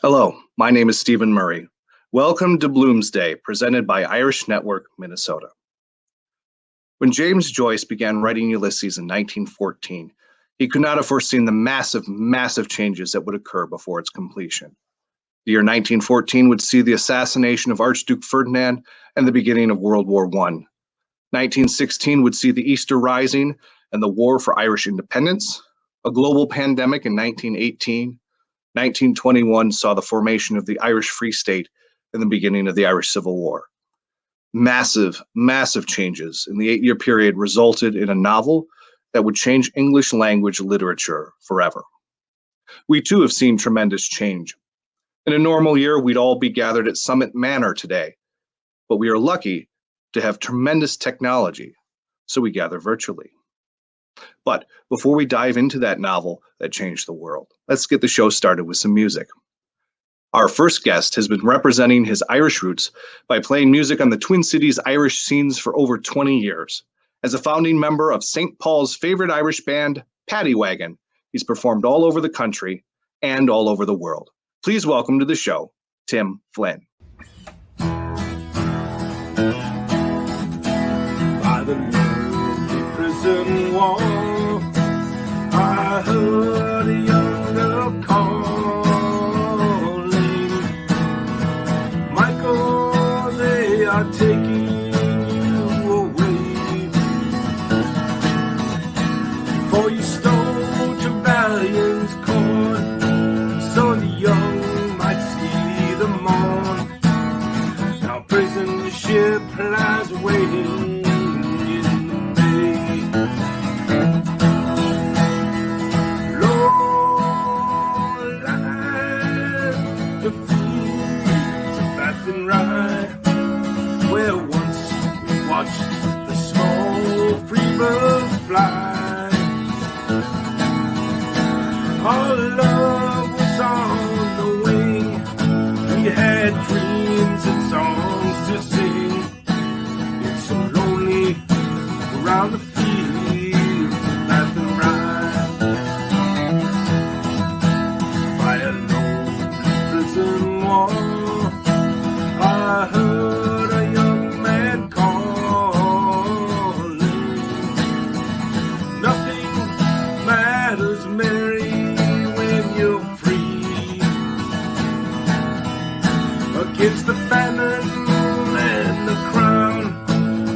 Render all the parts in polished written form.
Hello, my name is Stephen Murray. Welcome to Bloomsday, presented by Irish Network, Minnesota. When James Joyce began writing Ulysses in 1914, he could not have foreseen the massive changes that would occur before its completion. The year 1914 would see the assassination of Archduke Ferdinand and the beginning of World War I. 1916 would see the Easter Rising and the War for Irish Independence, a global pandemic in 1918. 1921 saw the formation of the Irish Free State and the beginning of the Irish Civil War. Massive changes in the 8-year period resulted in a novel that would change English language literature forever. We too have seen tremendous change. In a normal year, we'd all be gathered at Summit Manor today, but we are lucky to have tremendous technology, so we gather virtually. But before we dive into that novel that changed the world, let's get the show started with some music. Our first guest has been representing his Irish roots by playing music on the Twin Cities Irish scenes for over 20 years. As a founding member of St. Paul's favorite Irish band, Paddy Wagon, he's performed all over the country and all over the world. Please welcome to the show, Tim Flynn. By the lonely prison wall, I heard a young girl calling, Michael, they are taking you away, for you stole Trevelyan's corn, so the young might see the morn. Now prison ship lies waiting where once we watched the small free birds fly. Our love was on the wing. We had dreams and songs to sing. It's so lonely around the fields of laughing rye. By a lonely prison wall, I heard a young man calling. Nothing matters, Mary, when you're free. Against the famine and the crown,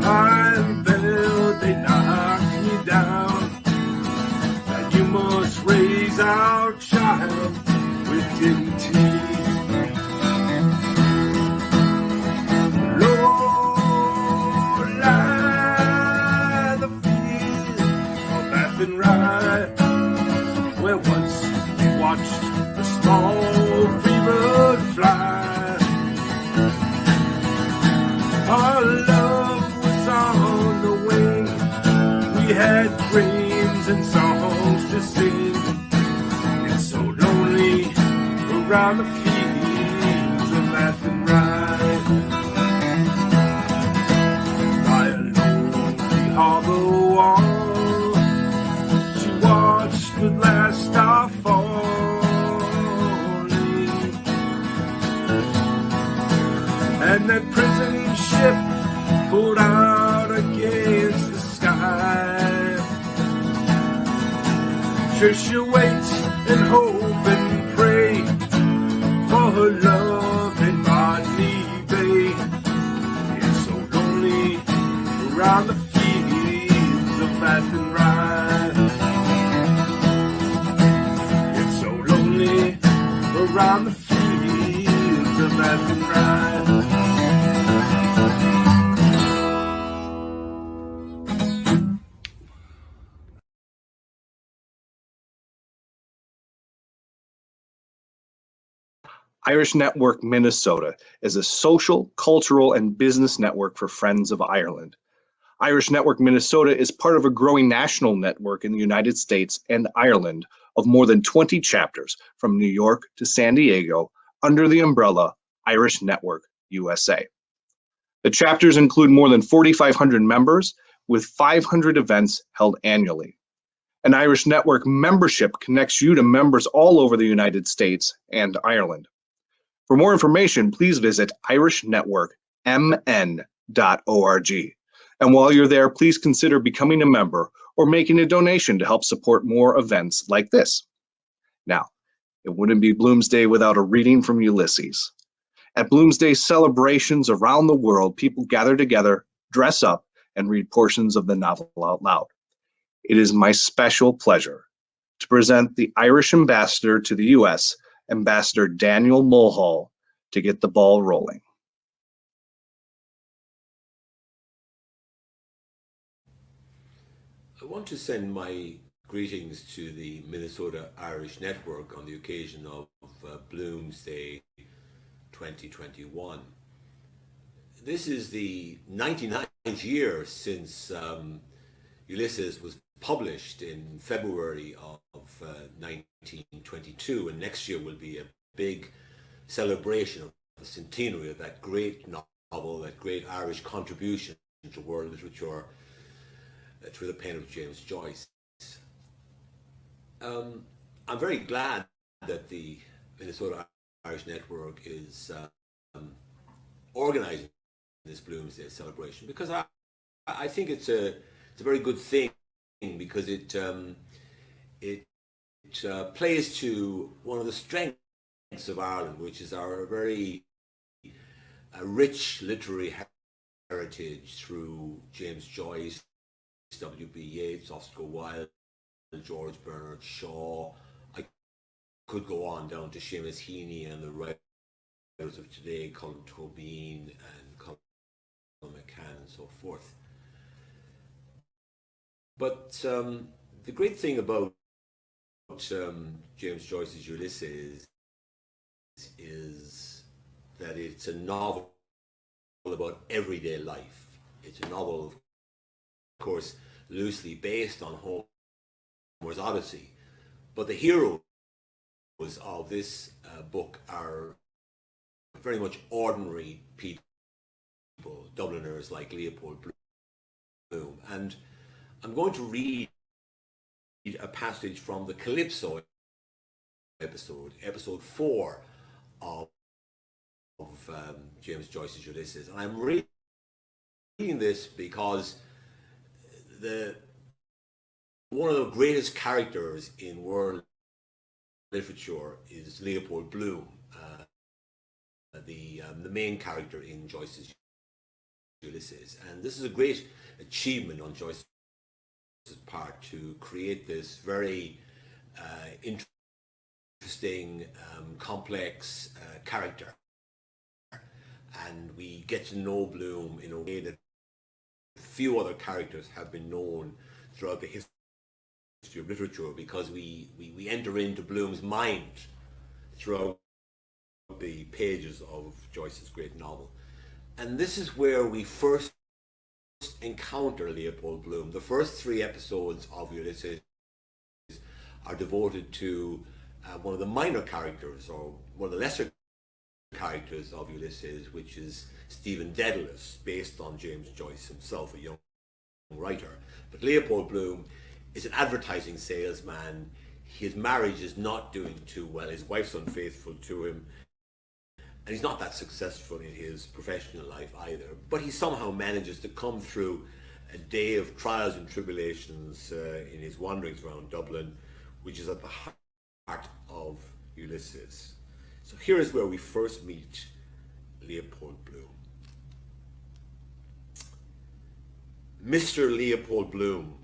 I'm belled, they knocked me down. Now you must raise our child with dignity. Where once we watched the small free bird fly. Our love was on the wing. We had dreams and songs to sing. It's so lonely around the fields of laughing rye. By a lonely harbor wall, with last star falling, and that prison ship pulled out against the sky. Sure she'll wait and hope and pray for her love in Botany Bay. It's so lonely around the fields of laughing rye. Around the fields of laughing rye. Irish Network Minnesota is a social, cultural, and business network for Friends of Ireland. Irish Network Minnesota is part of a growing national network in the United States and Ireland of more than 20 chapters from New York to San Diego under the umbrella Irish Network USA. The chapters include more than 4,500 members with 500 events held annually. An Irish Network membership connects you to members all over the United States and Ireland. For more information, please visit irishnetworkmn.org. And while you're there, please consider becoming a member or making a donation to help support more events like this. Now, it wouldn't be Bloomsday without a reading from Ulysses. At Bloomsday celebrations around the world, people gather together, dress up, and read portions of the novel out loud. It is my special pleasure to present the Irish ambassador to the U.S., Ambassador Daniel Muhall, to get the ball rolling. I want to send my greetings to the Minnesota Irish Network on the occasion of Bloomsday 2021. This is the 99th year since Ulysses was published in February of 1922, and next year will be a big celebration of the centenary of that great novel, that great Irish contribution to world literature through the pen of James Joyce. I'm very glad that the Minnesota Irish Network is organizing this Bloomsday celebration, because I think it's a very good thing, because it plays to one of the strengths of Ireland, which is our very rich literary heritage through James Joyce, W.B. Yeats, Oscar Wilde, George Bernard Shaw. I could go on down to Seamus Heaney and the writers of today, Colin Tobin and Colin McCann and so forth. But the great thing about James Joyce's Ulysses is that it's a novel about everyday life. It's a novel, of course, loosely based on Homer's Odyssey, but the heroes of this book are very much ordinary people, Dubliners like Leopold Bloom. And I'm going to read a passage from the Calypso episode 4 of James Joyce's Ulysses. And I'm reading this because one of the greatest characters in world literature is Leopold Bloom, the main character in Joyce's Ulysses. And this is a great achievement on Joyce's part to create this very interesting, complex character. And we get to know Bloom in a way that few other characters have been known throughout the history of literature, because we enter into Bloom's mind throughout the pages of Joyce's great novel. And this is where we first encounter Leopold Bloom. The first 3 episodes of Ulysses are devoted to one of the minor characters, or one of the lesser characters of Ulysses, which is Stephen Dedalus, based on James Joyce himself, a young writer. But Leopold Bloom is an advertising salesman. His marriage is not doing too well. His wife's unfaithful to him, and he's not that successful in his professional life either. But he somehow manages to come through a day of trials and tribulations in his wanderings around Dublin, which is at the heart of Ulysses. So here is where we first meet Leopold Bloom. Mr. Leopold Bloom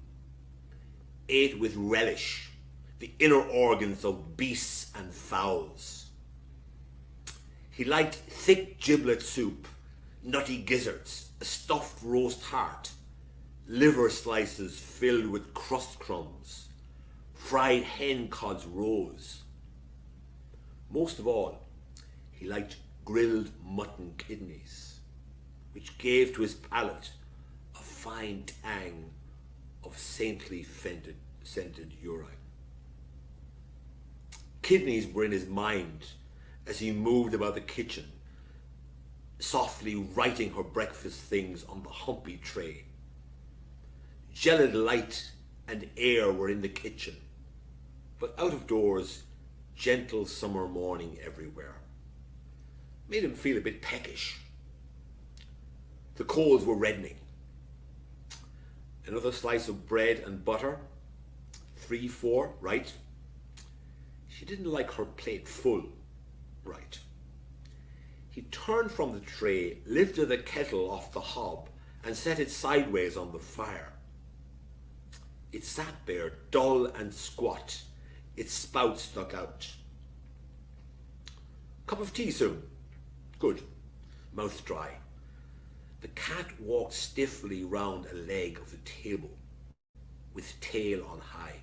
ate with relish the inner organs of beasts and fowls. He liked thick giblet soup, nutty gizzards, a stuffed roast heart, liver slices filled with crust crumbs, fried hen cod's roes. Most of all, he liked grilled mutton kidneys, which gave to his palate a fine tang of saintly scented urine. Kidneys were in his mind as he moved about the kitchen, softly writing her breakfast things on the humpy tray. Gelid light and air were in the kitchen, but out of doors, gentle summer morning everywhere. made him feel a bit peckish. The coals were reddening. Another slice of bread and butter. 3, 4, right? She didn't like her plate full, right? He turned from the tray, lifted the kettle off the hob, and set it sideways on the fire. It sat there, dull and squat, its spout stuck out. Cup of tea soon. Good. Mouth dry. The cat walked stiffly round a leg of the table, with tail on high.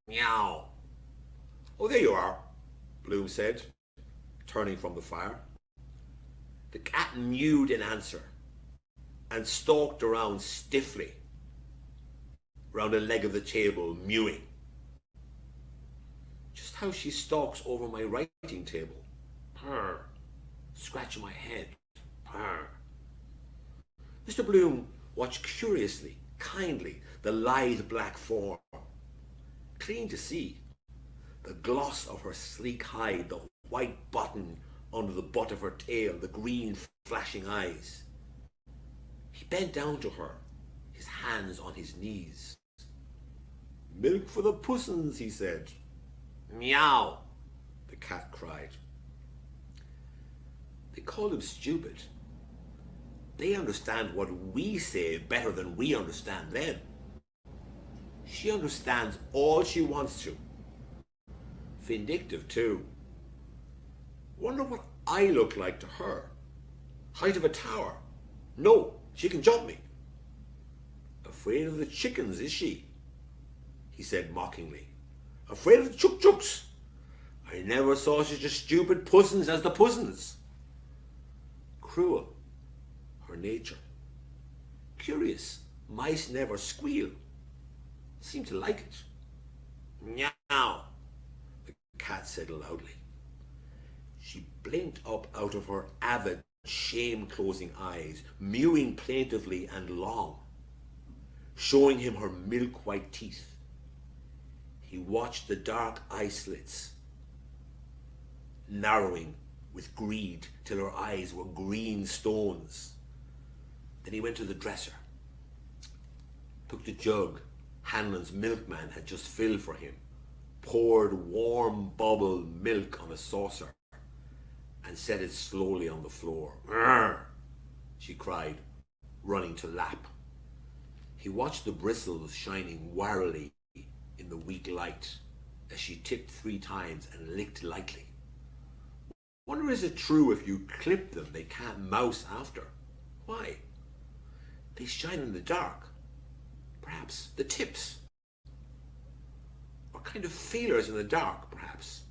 Meow. Oh, there you are, Bloom said, turning from the fire. The cat mewed in answer and stalked around stiffly round a leg of the table, mewing. Just how she stalks over my writing table. Purr. Scratching my head. Purr. Mr. Bloom watched curiously, kindly, the lithe black form. Clean to see. The gloss of her sleek hide, the white button under the butt of her tail, the green flashing eyes. He bent down to her, his hands on his knees. Milk for the pussins, he said. Meow, the cat cried. They called him stupid. They understand what we say better than we understand them. She understands all she wants to. Vindictive too. Wonder what I look like to her. Height of a tower. No, she can jump me. Afraid of the chickens, is she? He said mockingly. Afraid of the chuk-chuks. I never saw such a stupid pussins as the pussins. Cruel, her nature. Curious, mice never squeal. Seem to like it. Meow, the cat said loudly. She blinked up out of her avid, shame-closing eyes, mewing plaintively and long, showing him her milk-white teeth. He watched the dark eye slits, narrowing with greed till her eyes were green stones. Then he went to the dresser, took the jug Hanlon's milkman had just filled for him, poured warm bubbled milk on a saucer, and set it slowly on the floor. "Arr!" she cried, running to lap. He watched the bristles shining warily in the weak light as she tipped 3 times and licked lightly. Wonder is it true if you clip them they can't mouse after? Why? They shine in the dark. Perhaps the tips. Or kind of feelers in the dark, perhaps.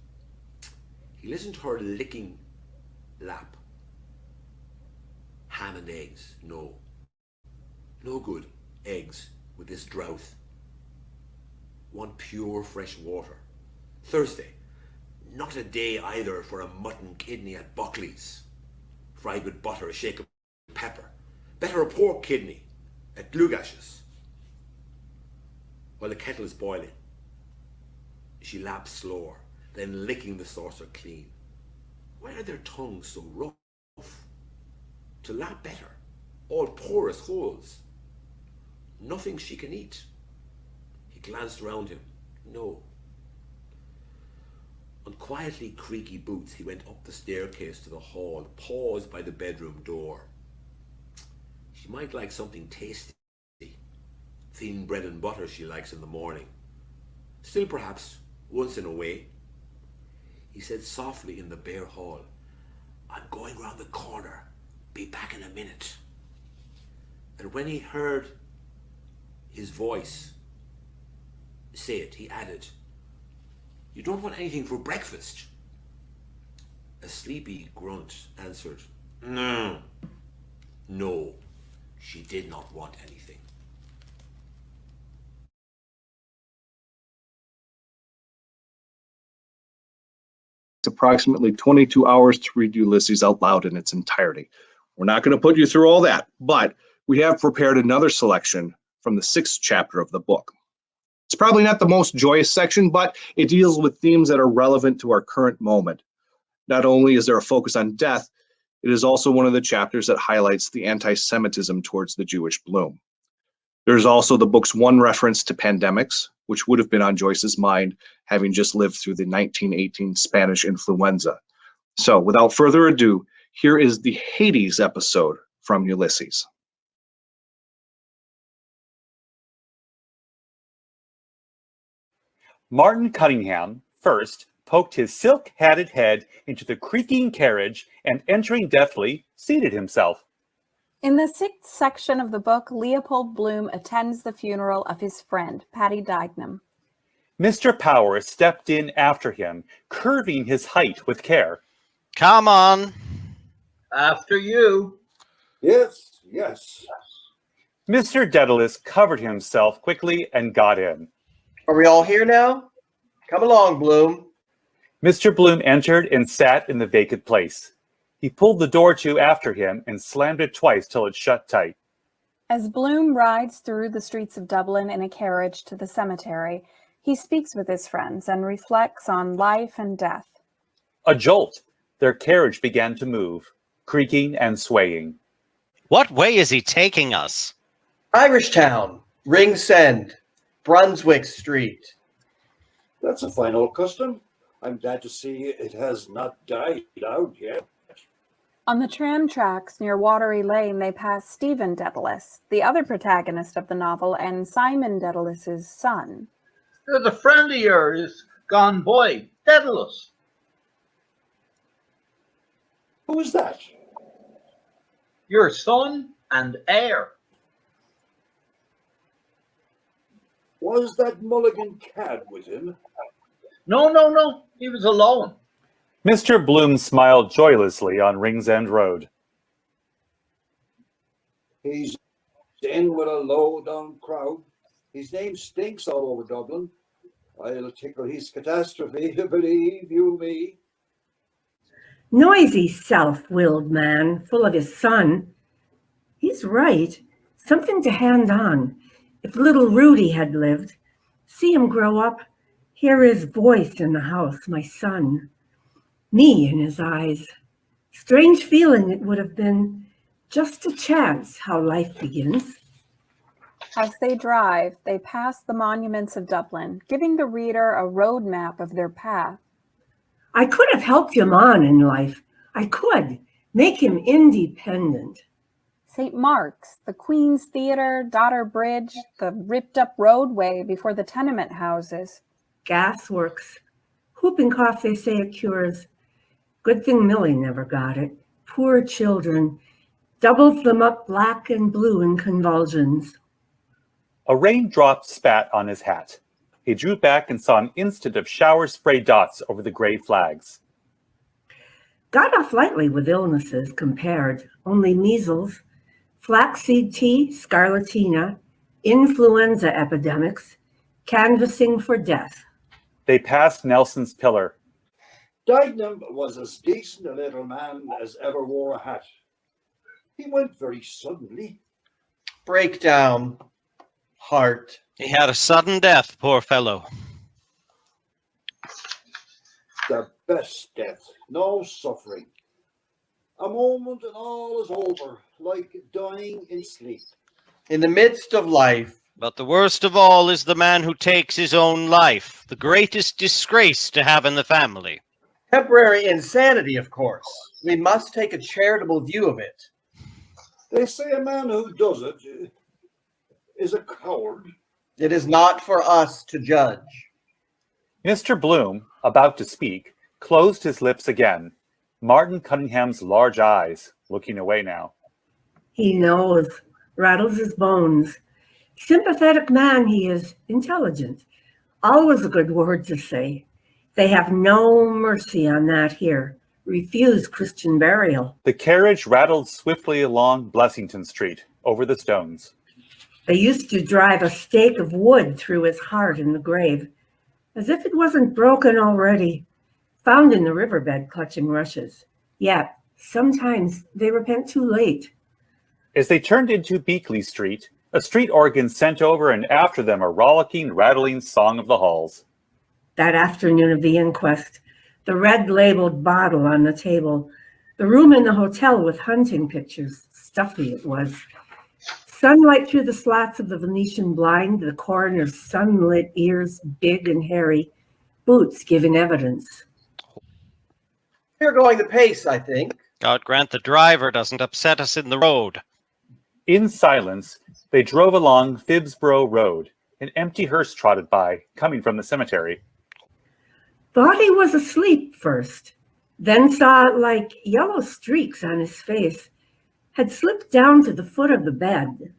He listened to her licking lap. Ham and eggs, no. No good eggs with this drought. Want pure fresh water. Thursday, not a day either for a mutton kidney at Buckley's, fried with butter, a shake of pepper. Better a pork kidney at Glugash's. While the kettle is boiling, she laps slower, then licking the saucer clean. Why are their tongues so rough? To lap better, all porous holes. Nothing she can eat. He glanced around him. No. On quietly creaky boots, he went up the staircase to the hall, paused by the bedroom door. She might like something tasty. Thin bread and butter she likes in the morning. Still perhaps, once in a way. He said softly in the bare hall, "I'm going round the corner. Be back in a minute." And when he heard his voice say it, he added, "You don't want anything for breakfast?" A sleepy grunt answered, "No." No, she did not want anything. It's approximately 22 hours to read Ulysses out loud in its entirety. We're not going to put you through all that, but we have prepared another selection from the 6th chapter of the book. It's probably not the most joyous section, but it deals with themes that are relevant to our current moment. Not only is there a focus on death, it is also one of the chapters that highlights the anti-Semitism towards the Jewish Bloom. There's also the book's one reference to pandemics, which would have been on Joyce's mind, having just lived through the 1918 Spanish influenza. So without further ado, here is the Hades episode from Ulysses. Martin Cunningham first poked his silk-hatted head into the creaking carriage and, entering deftly, seated himself. In the 6th section of the book, Leopold Bloom attends the funeral of his friend, Paddy Dignam. Mr. Power stepped in after him, curving his height with care. Come on. After you. Yes, yes. Mr. Dedalus covered himself quickly and got in. Are we all here now? Come along, Bloom. Mr. Bloom entered and sat in the vacant place. He pulled the door to after him and slammed it twice till it shut tight. As Bloom rides through the streets of Dublin in a carriage to the cemetery, he speaks with his friends and reflects on life and death. A jolt. Their carriage began to move, creaking and swaying. What way is he taking us? Irishtown, Ringsend, Brunswick Street. That's a fine old custom. I'm glad to see it has not died out yet. On the tram tracks near Watery Lane, they pass Stephen Dedalus, the other protagonist of the novel, and Simon Dedalus's son. There's a friend of yours gone boy, Dedalus. Who is that? Your son and heir. Was that Mulligan cad with him? No. He was alone. Mr. Bloom smiled joylessly on Ringsend Road. He's in with a low-down crowd. His name stinks all over Dublin. I'll tickle his catastrophe, believe you me. Noisy, self-willed man, full of his son. He's right. Something to hand on. If little Rudy had lived, see him grow up, hear his voice in the house, my son. Me in his eyes. Strange feeling it would have been. Just a chance how life begins. As they drive, they pass the monuments of Dublin, giving the reader a road map of their path. I could have helped him on in life. I could make him independent. St. Mark's, the Queen's Theatre, Dodder Bridge, the ripped-up roadway before the tenement houses. Gasworks. Whooping cough, they say it cures. Good thing Millie never got it. Poor children. Doubles them up black and blue in convulsions. A raindrop spat on his hat. He drew back and saw an instant of shower spray dots over the gray flags. Got off lightly with illnesses compared. Only measles, flaxseed tea, scarlatina, influenza epidemics, canvassing for death. They passed Nelson's pillar. Dignam was as decent a little man as ever wore a hat. He went very suddenly. Breakdown. Heart. He had a sudden death, poor fellow. The best death, no suffering. A moment and all is over, like dying in sleep. In the midst of life. But the worst of all is the man who takes his own life, the greatest disgrace to have in the family. Temporary insanity, of course. We must take a charitable view of it. They say a man who does it is a coward. It is not for us to judge. Mr. Bloom, about to speak, closed his lips again. Martin Cunningham's large eyes, looking away now. He knows, rattles his bones. Sympathetic man he is, intelligent. Always a good word to say. They have no mercy on that here. Refuse Christian burial. The carriage rattled swiftly along Blessington Street, over the stones. They used to drive a stake of wood through his heart in the grave, as if it wasn't broken already, found in the riverbed clutching rushes. Yet, sometimes they repent too late. As they turned into Beakley Street, a street organ sent over and after them a rollicking, rattling song of the halls. That afternoon of the inquest, the red-labeled bottle on the table, the room in the hotel with hunting pictures. Stuffy it was. Sunlight through the slats of the Venetian blind, the coroner's sunlit ears big and hairy, boots giving evidence. You're going the pace, I think. God grant the driver doesn't upset us in the road. In silence, they drove along Phibbsboro Road. An empty hearse trotted by, coming from the cemetery. Thought he was asleep first, then saw like yellow streaks on his face, had slipped down to the foot of the bed.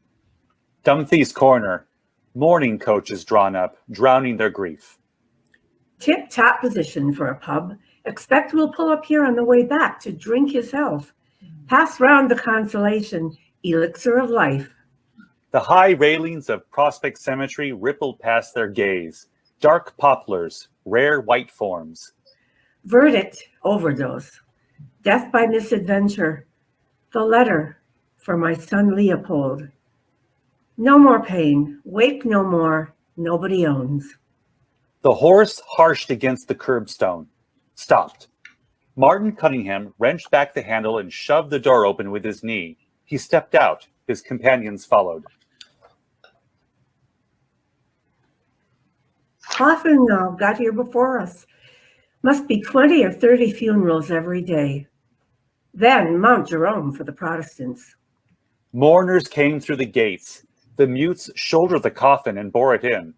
Dumthie's corner. Mourning coaches drawn up, drowning their grief. Tip-top position for a pub. Expect we'll pull up here on the way back to drink his health. Pass round the consolation, elixir of life. The high railings of Prospect Cemetery rippled past their gaze. Dark poplars, rare white forms. Verdict, overdose. Death by misadventure. The letter for my son Leopold. No more pain. Wake no more. Nobody owns. The horse harshed against the curbstone. Stopped. Martin Cunningham wrenched back the handle and shoved the door open with his knee. He stepped out. His companions followed. Coffin got here before us. Must be 20 or 30 funerals every day. Then Mount Jerome for the Protestants. Mourners came through the gates. The mutes shouldered the coffin and bore it in.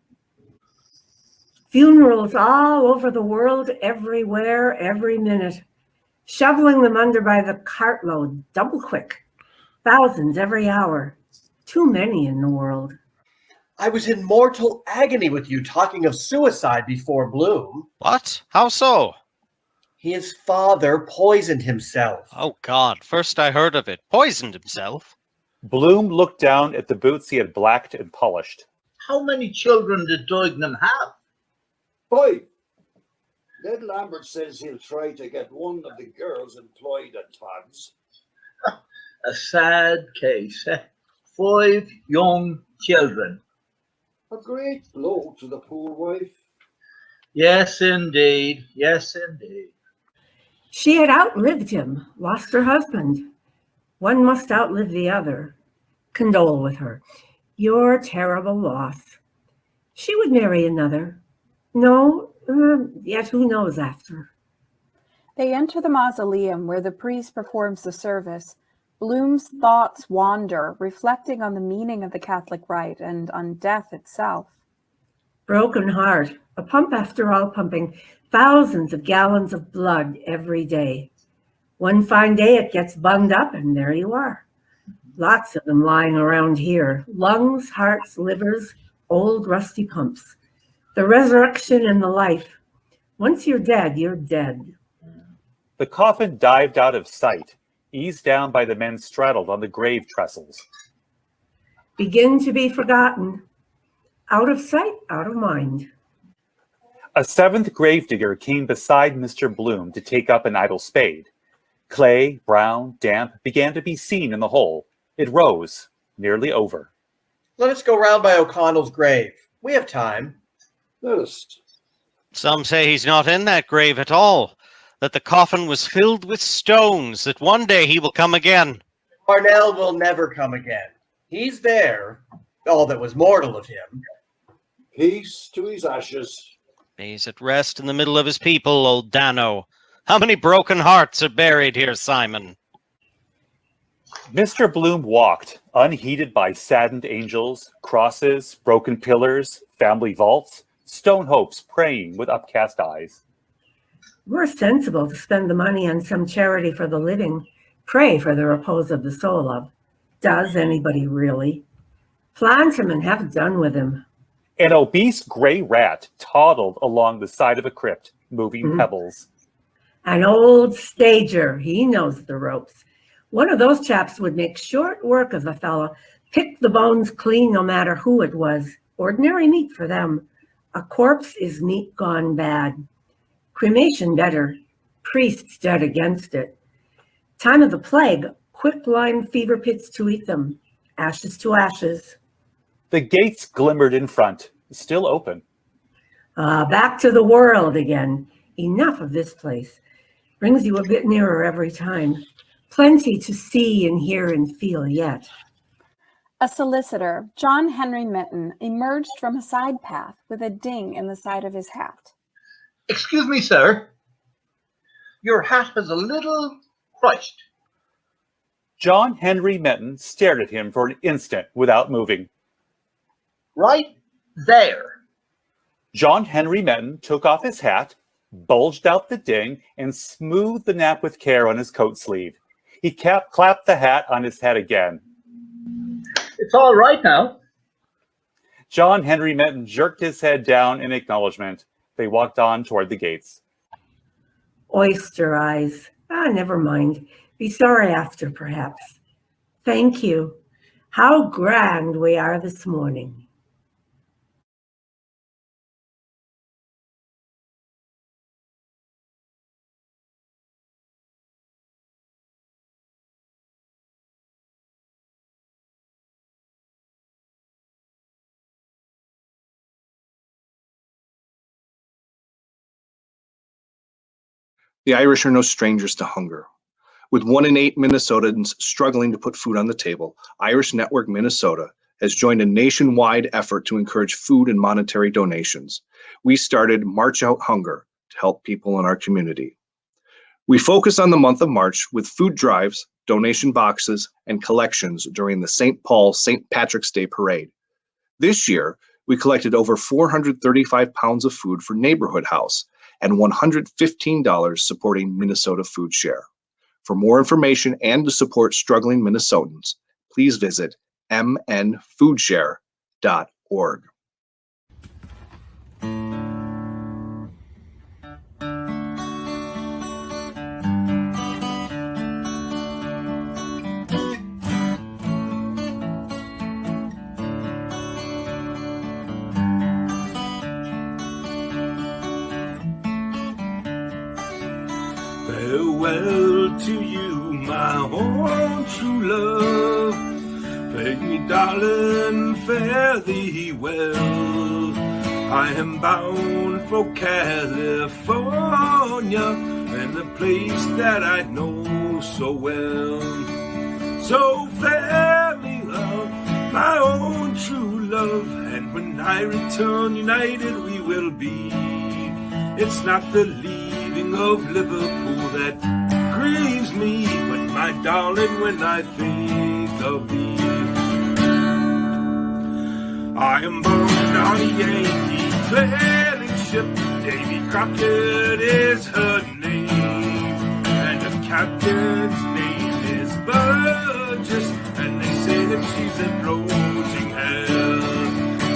Funerals all over the world, everywhere, every minute. Shoveling them under by the cartload, double quick. Thousands every hour. Too many in the world. I was in mortal agony with you talking of suicide before Bloom. What? How so? His father poisoned himself. Oh, God. First I heard of it. Poisoned himself. Bloom looked down at the boots he had blacked and polished. How many children did Duignan have? 5. Ned Lambert says he'll try to get one of the girls employed at Todd's. A sad case, eh? 5 young children. A great blow to the poor wife. Yes, indeed. Yes, indeed. She had outlived him, lost her husband. One must outlive the other. Condole with her. Your terrible loss. She would marry another. No, yet who knows after. They enter the mausoleum where the priest performs the service. Bloom's thoughts wander, reflecting on the meaning of the Catholic rite and on death itself. Broken heart, a pump after all pumping, thousands of gallons of blood every day. One fine day it gets bunged up and there you are. Lots of them lying around here. Lungs, hearts, livers, old rusty pumps. The resurrection and the life. Once you're dead, you're dead. The coffin dived out of sight, eased down by the men straddled on the grave trestles. Begin to be forgotten. Out of sight, out of mind. A 7th gravedigger came beside Mr. Bloom to take up an idle spade. Clay, brown, damp, began to be seen in the hole. It rose, nearly over. Let us go round by O'Connell's grave. We have time. Let us. Some say he's not in that grave at all, that the coffin was filled with stones, that one day he will come again. Parnell will never come again. He's there, all that was mortal of him. Peace to his ashes. He's at rest in the middle of his people, old Dano. How many broken hearts are buried here, Simon? Mr. Bloom walked, unheeded by saddened angels, crosses, broken pillars, family vaults, stone hopes praying with upcast eyes. We're sensible to spend the money on some charity for the living, pray for the repose of the soul of. Does anybody really? Plant him and have done with him. An obese gray rat toddled along the side of a crypt, moving pebbles. An old stager, he knows the ropes. One of those chaps would make short work of a fellow, pick the bones clean no matter who it was. Ordinary meat for them. A corpse is meat gone bad. Cremation better. Priests dead against it. Time of the plague, quick-line fever pits to eat them. Ashes to ashes. The gates glimmered in front, still open. Back to the world again. Enough of this place. Brings you a bit nearer every time. Plenty to see and hear and feel yet. A solicitor, John Henry Minton, emerged from a side path with a ding in the side of his hat. Excuse me, sir. Your hat has a little Christ. John Henry Minton stared at him for an instant without moving. Right there. John Henry Minton took off his hat, bulged out the ding, and smoothed the nap with care on his coat sleeve. He clapped the hat on his head again. It's all right now. John Henry Minton jerked his head down in acknowledgement. They walked on toward the gates. Oyster eyes. Never mind. Be sorry after, perhaps. Thank you. How grand we are this morning. The Irish are no strangers to hunger. With 1 in 8 Minnesotans struggling to put food on the table, Irish Network Minnesota has joined a nationwide effort to encourage food and monetary donations. We started March Out Hunger to help people in our community. We focus on the month of March with food drives, donation boxes, and collections during the St. Paul St. Patrick's Day Parade. This year, we collected over 435 pounds of food for Neighborhood House and $115 supporting Minnesota Food Share. For more information and to support struggling Minnesotans, please visit mnfoodshare.org. Farewell to you, my own true love. Take me, darling, fare thee well. I am bound for California, and the place that I know so well. So fare me well, my own true love, and when I return united we will be. It's not the leaving of Liverpool that grieves me, but my darling, when I think of thee. I am born on a Yankee sailing ship, Davy Crockett is her name, and the captain's name is Burgess, and they say that she's a floating hell.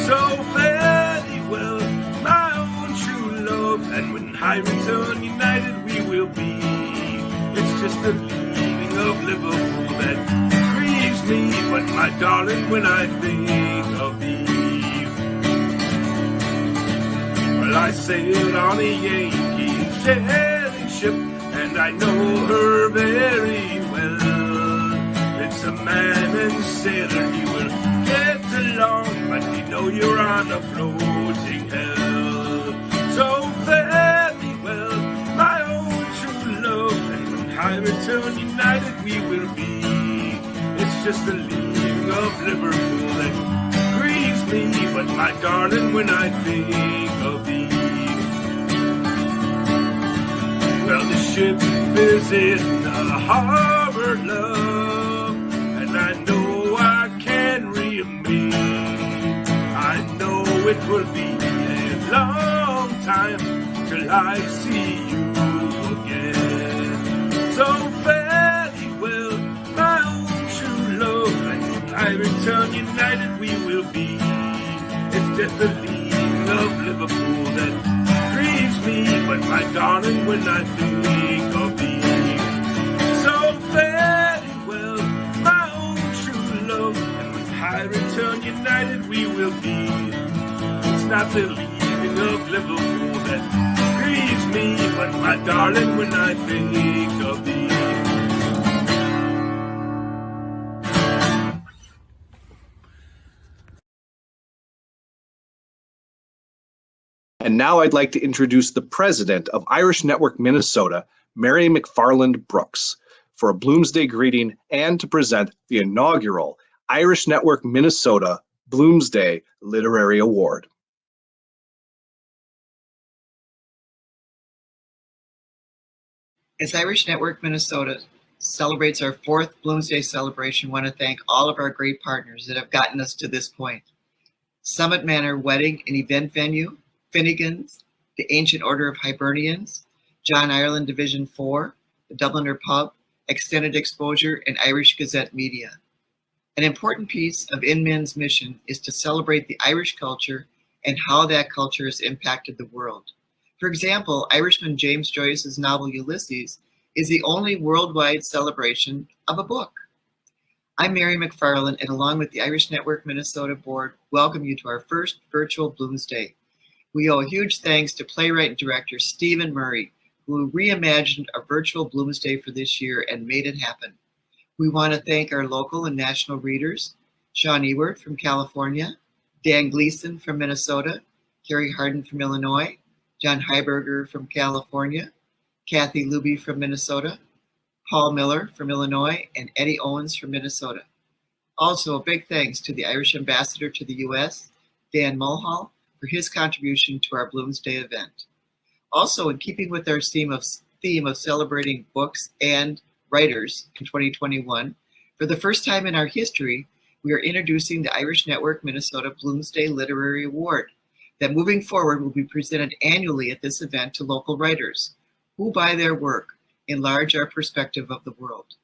So fare thee well, my own true love, and when I return united we will be. It's just the leaving of Liverpool that grieves me, but my darling, when I think of thee. Well, I sailed on a Yankee sailing ship, and I know her very well. It's a man and sailor, you will get along, but we know you're on a floating hell. So fare thee well, my own true love, and when I return united we will be. It's just the leaving of Liverpool that grieves me, but my darling, when I think of thee. Well, the ship is in the harbor, love, and I know I can remain. I know it will be a long time till I see you again. So fare thee well, my own true love, and when I return united we will be. It's just the leaving of Liverpool that grieves me, but my darling, when I think of thee. So fare thee well, my own true love, and when I return united we will be. It's not the leaving of Liverpool that grieves me, but my darling, when I think of thee. And now I'd like to introduce the president of Irish Network Minnesota, Mary McFarland Brooks, for a Bloomsday greeting and to present the inaugural Irish Network Minnesota Bloomsday Literary Award. As Irish Network Minnesota celebrates our 4th Bloomsday celebration, I want to thank all of our great partners that have gotten us to this point. Summit Manor Wedding and Event Venue, Finnegan's, the Ancient Order of Hibernians, John Ireland Division 4, the Dubliner Pub, Extended Exposure, and Irish Gazette Media. An important piece of INMN's mission is to celebrate the Irish culture and how that culture has impacted the world. For example, Irishman James Joyce's novel Ulysses is the only worldwide celebration of a book. I'm Mary McFarland, and along with the Irish Network Minnesota Board, welcome you to our first virtual Bloomsday. We owe a huge thanks to playwright and director Stephen Murray, who reimagined a virtual Bloomsday for this year and made it happen. We want to thank our local and national readers, Sean Ewert from California, Dan Gleeson from Minnesota, Carrie Hardin from Illinois, John Highberger from California, Kathie Luby from Minnesota, Paul Miller from Illinois, and Eddie Owens from Minnesota. Also, a big thanks to the Irish Ambassador to the U.S., Daniel Muhall, for his contribution to our Bloomsday event. Also, in keeping with our theme of celebrating books and writers in 2021, for the first time in our history, we are introducing the Irish Network Minnesota Bloomsday Literary Award that moving forward will be presented annually at this event to local writers who, by their work, enlarge our perspective of the world.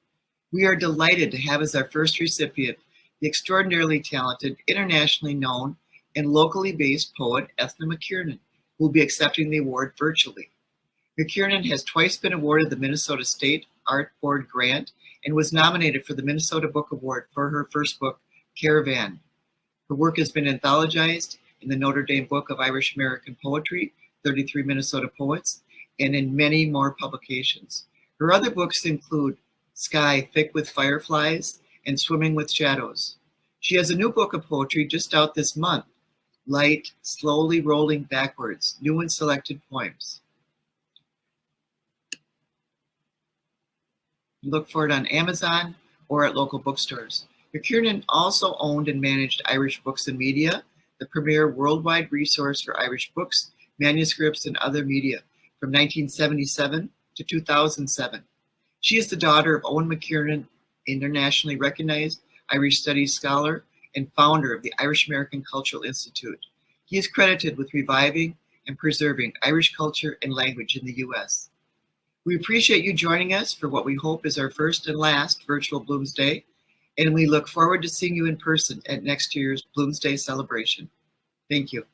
We are delighted to have as our first recipient the extraordinarily talented, internationally known, and locally based poet Ethna McKiernan, who will be accepting the award virtually. McKiernan has twice been awarded the Minnesota State Art Board grant and was nominated for the Minnesota Book Award for her first book, Caravan. Her work has been anthologized in the Notre Dame Book of Irish American Poetry, 33 Minnesota Poets, and in many more publications. Her other books include Sky Thick with Fireflies and Swimming with Shadows. She has a new book of poetry just out this month, Light, Slowly Rolling Backwards, New and Selected Poems. Look for it on Amazon or at local bookstores. McKiernan also owned and managed Irish Books and Media, the premier worldwide resource for Irish books, manuscripts, and other media from 1977 to 2007. She is the daughter of Owen McKiernan, internationally recognized Irish Studies scholar and founder of the Irish American Cultural Institute. He is credited with reviving and preserving Irish culture and language in the U.S. We appreciate you joining us for what we hope is our first and last virtual Bloomsday, and we look forward to seeing you in person at next year's Bloomsday celebration. Thank you.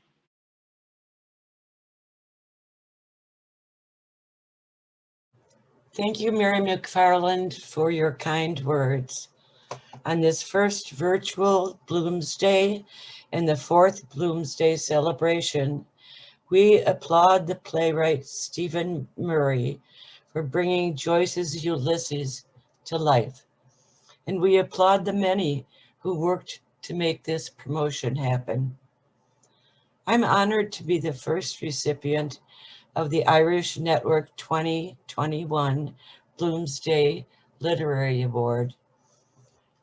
Thank you, Mary McFarland, for your kind words. On this first virtual Bloomsday and the 4th Bloomsday celebration, we applaud the playwright Stephen Murray for bringing Joyce's Ulysses to life. And we applaud the many who worked to make this promotion happen. I'm honored to be the first recipient of the Irish Network 2021 Bloomsday Literary Award.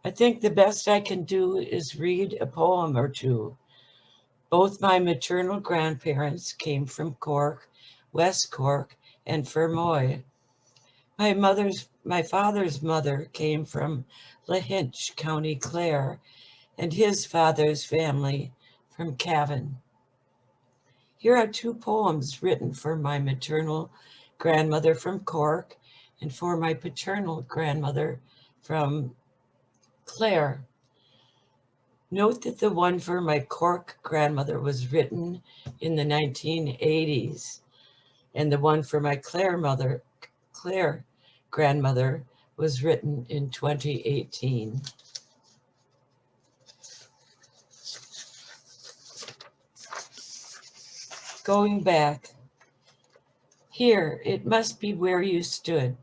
I think the best I can do is read a poem or two. Both my maternal grandparents came from Cork, West Cork, and Fermoy. My father's mother came from Lahinch, County Clare, and his father's family from Cavan. Here are two poems written for my maternal grandmother from Cork and for my paternal grandmother from Clare. Note that the one for my Cork grandmother was written in the 1980s, and the one for my Clare grandmother was written in 2018. Going back, here, it must be where you stood,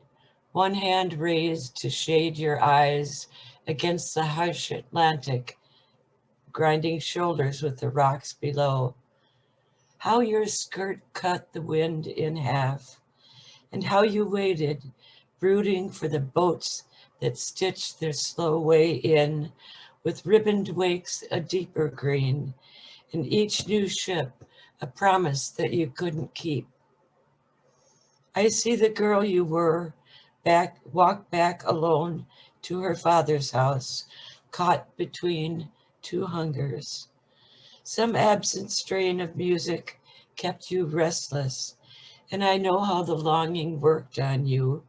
one hand raised to shade your eyes against the harsh Atlantic, grinding shoulders with the rocks below. how your skirt cut the wind in half, and how you waited, brooding for the boats that stitched their slow way in, with ribboned wakes a deeper green, and each new ship a promise that you couldn't keep. I see the girl you were walk back alone to her father's house, caught between two hungers. Some absent strain of music kept you restless, and I know how the longing worked on you,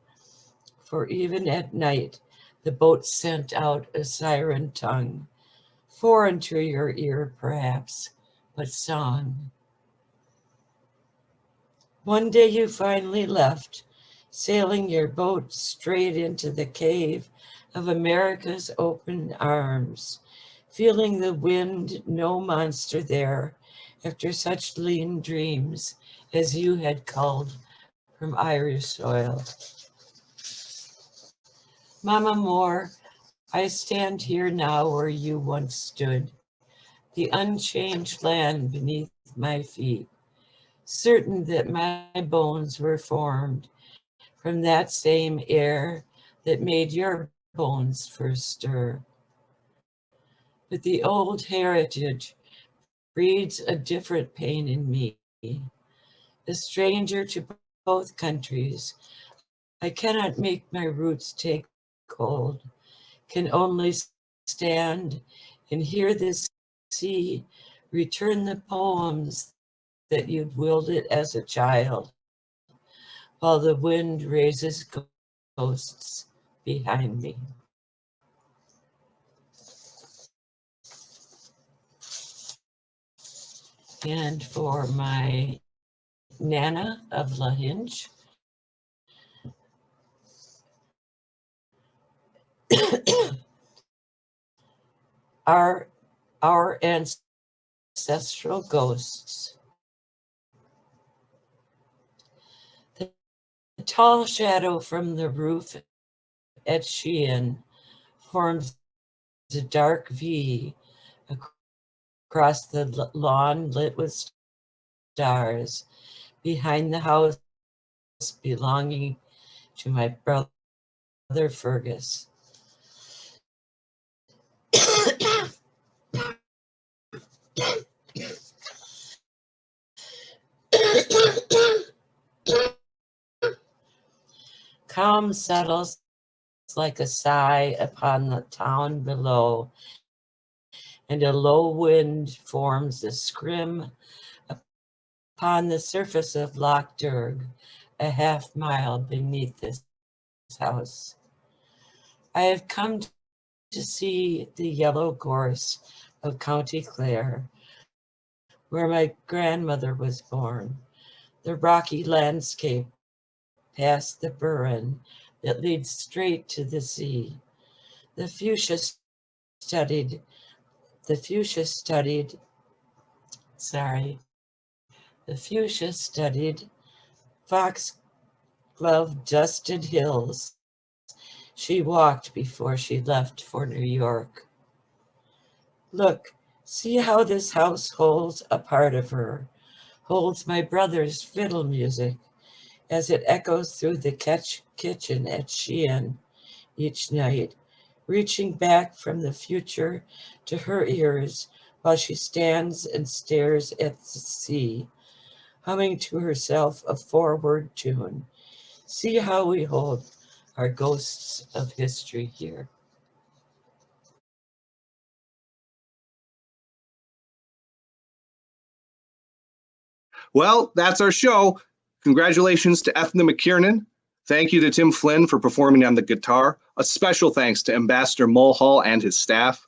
for even at night the boat sent out a siren tongue, foreign to your ear perhaps, but song. One day you finally left, sailing your boat straight into the cave of America's open arms, feeling the wind no monster there after such lean dreams as you had culled from Irish soil. Mama Moore, I stand here now where you once stood, the unchanged land beneath my feet, certain that my bones were formed from that same air that made your bones first stir. But the old heritage breeds a different pain in me. A stranger to both countries, I cannot make my roots take hold, can only stand and hear this sea return the poems that you'd willed it as a child, while the wind raises ghosts behind me. And for my Nana of Lahinch, our ancestral ghosts. The tall shadow from the roof at Sheehan forms a dark V across the lawn lit with stars behind the house belonging to my brother Fergus. Calm settles like a sigh upon the town below, and a low wind forms a scrim upon the surface of Loch Derg, a half mile beneath this house. I have come to see the yellow gorse of County Clare, where my grandmother was born, the rocky landscape past the burren that leads straight to the sea. The fuchsia studied foxglove dusted hills she walked before she left for New York. Look, see how this house holds a part of her, holds my brother's fiddle music as it echoes through the kitchen at Sheehan each night, reaching back from the future to her ears while she stands and stares at the sea, humming to herself a forward tune. See how we hold our ghosts of history here. Well, that's our show. Congratulations to Ethna McKiernan. Thank you to Tim Flynn for performing on the guitar. A special thanks to Ambassador Muhall and his staff.